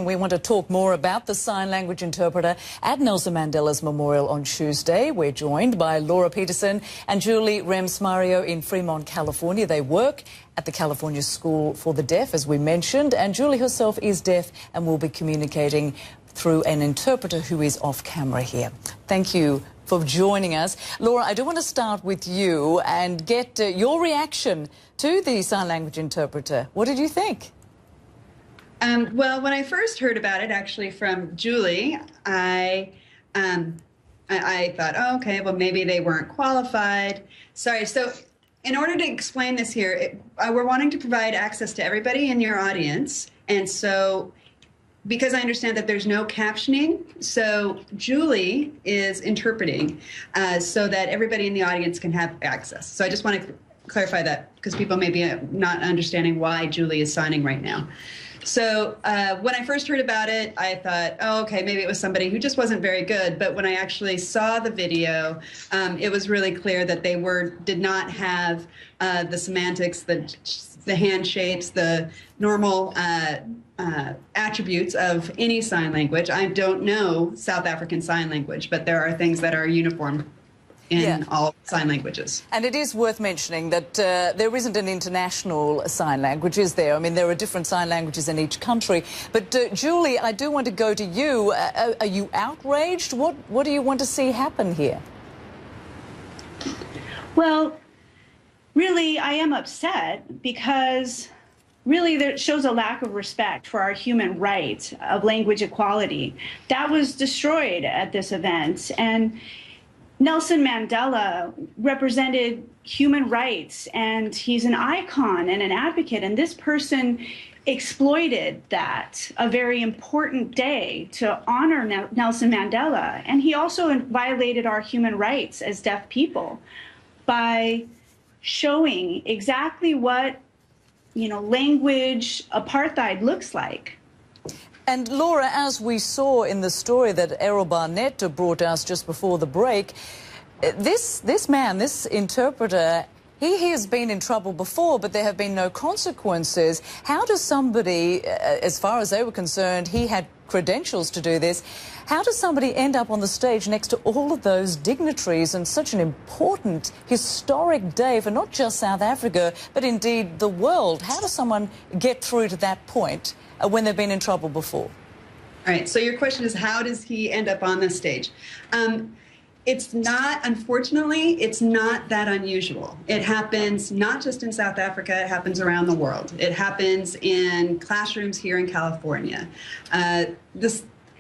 We want to talk more about the sign language interpreter at Nelson Mandela's memorial on Tuesday. We're joined by Laura Peterson and Julie Rems-Mario in Fremont, California. They work at the California School for the Deaf, as we mentioned, and Julie herself is deaf and will be communicating through an interpreter who is off camera here. Thank you for joining us. Laura, I do want to start with you and get your reaction to the sign language interpreter. What did you think? Well, when I first heard about it, actually from Julie, I thought, oh, okay, well, maybe they weren't qualified. Sorry. So in order to explain this here, we're wanting to provide access to everybody in your audience. And so because I understand that there's no captioning, so Julie is interpreting so that everybody in the audience can have access. So I just want to clarify that because people may be not understanding why Julie is signing right now. So when I first heard about it, I thought, oh, okay, maybe it was somebody who just wasn't very good. But when I actually saw the video, it was really clear that they did not have the semantics, the hand shapes, the normal attributes of any sign language. I don't know South African Sign Language, but there are things that are uniform in all sign languages. And it is worth mentioning that there isn't an international sign language, is there? I mean, there are different sign languages in each country. But Julie, I do want to go to you. Are you outraged? What do you want to see happen here? Well, really, I am upset because really it shows a lack of respect for our human right of language equality. That was destroyed at this event. And Nelson Mandela represented human rights, and he's an icon and an advocate, and this person exploited that, a very important day to honor Nelson Mandela. And he also violated our human rights as deaf people by showing exactly what, language apartheid looks like. And Laura, as we saw in the story that Errol Barnett brought us just before the break, this man, this interpreter, he has been in trouble before, but there have been no consequences. How does somebody, as far as they were concerned, he had credentials to do this, how does somebody end up on the stage next to all of those dignitaries on such an important, historic day for not just South Africa, but indeed the world? How does someone get through to that point when they've been in trouble before? All right, so your question is, how does he end up on this stage? It's not, unfortunately, it's not that unusual. It happens not just in South Africa, it happens around the world. It happens in classrooms here in California.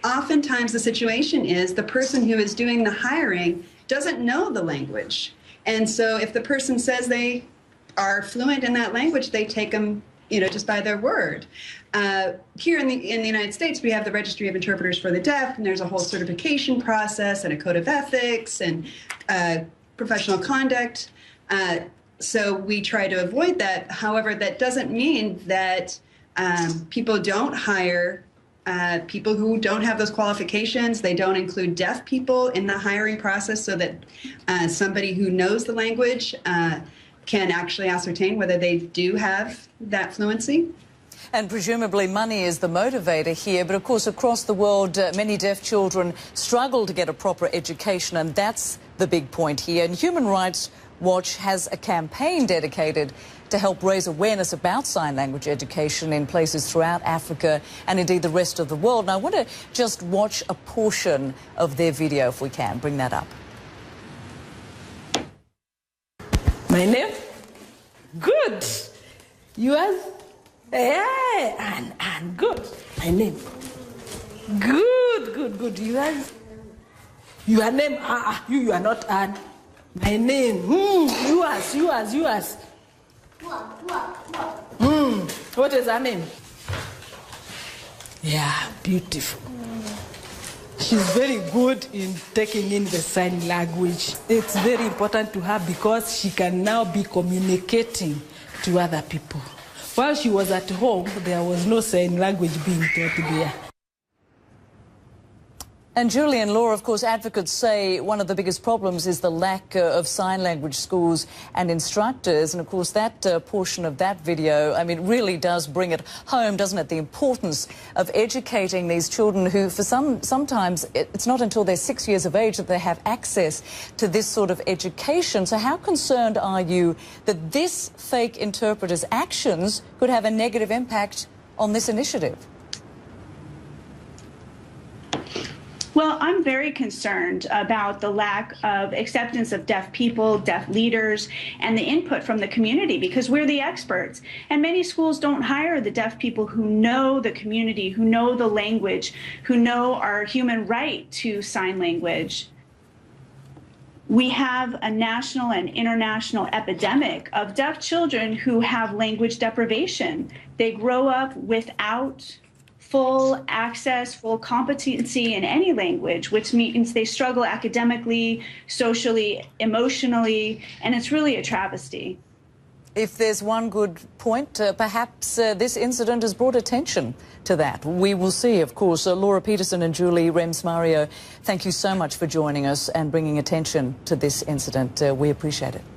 Oftentimes the situation is the person who is doing the hiring doesn't know the language. And so if the person says they are fluent in that language, they take them just by their word. Here in the United States, we have the Registry of Interpreters for the Deaf, and there's a whole certification process and a code of ethics and professional conduct. So we try to avoid that. However, that doesn't mean that people don't hire people who don't have those qualifications. They don't include deaf people in the hiring process so that somebody who knows the language can actually ascertain whether they do have that fluency. And presumably money is the motivator here, but of course across the world many deaf children struggle to get a proper education, and that's the big point here. And Human Rights Watch has a campaign dedicated to help raise awareness about sign language education in places throughout Africa and indeed the rest of the world. And I want to just watch a portion of their video if we can. Bring that up. My name? Good. Yours? Yeah, and good. My name? Good. Yours? Your name? You are not Anne. My name? Yours. What is her name? Yeah, beautiful. She's very good in taking in the sign language. It's very important to her because she can now be communicating to other people. While she was at home, there was no sign language being taught there. And Julie and Laura, of course, advocates say one of the biggest problems is the lack of sign language schools and instructors. And, of course, that portion of that video, I mean, really does bring it home, doesn't it, the importance of educating these children who, for sometimes it's not until they're 6 years of age that they have access to this sort of education. So how concerned are you that this fake interpreter's actions could have a negative impact on this initiative? Well, I'm very concerned about the lack of acceptance of deaf people, deaf leaders, and the input from the community, because we're the experts. And many schools don't hire the deaf people who know the community, who know the language, who know our human right to sign language. We have a national and international epidemic of deaf children who have language deprivation. They grow up without full access, full competency in any language, which means they struggle academically, socially, emotionally, and it's really a travesty. If there's one good point, perhaps this incident has brought attention to that. We will see, of course. Laura Peterson and Julie Rems-Mario, thank you so much for joining us and bringing attention to this incident. We appreciate it.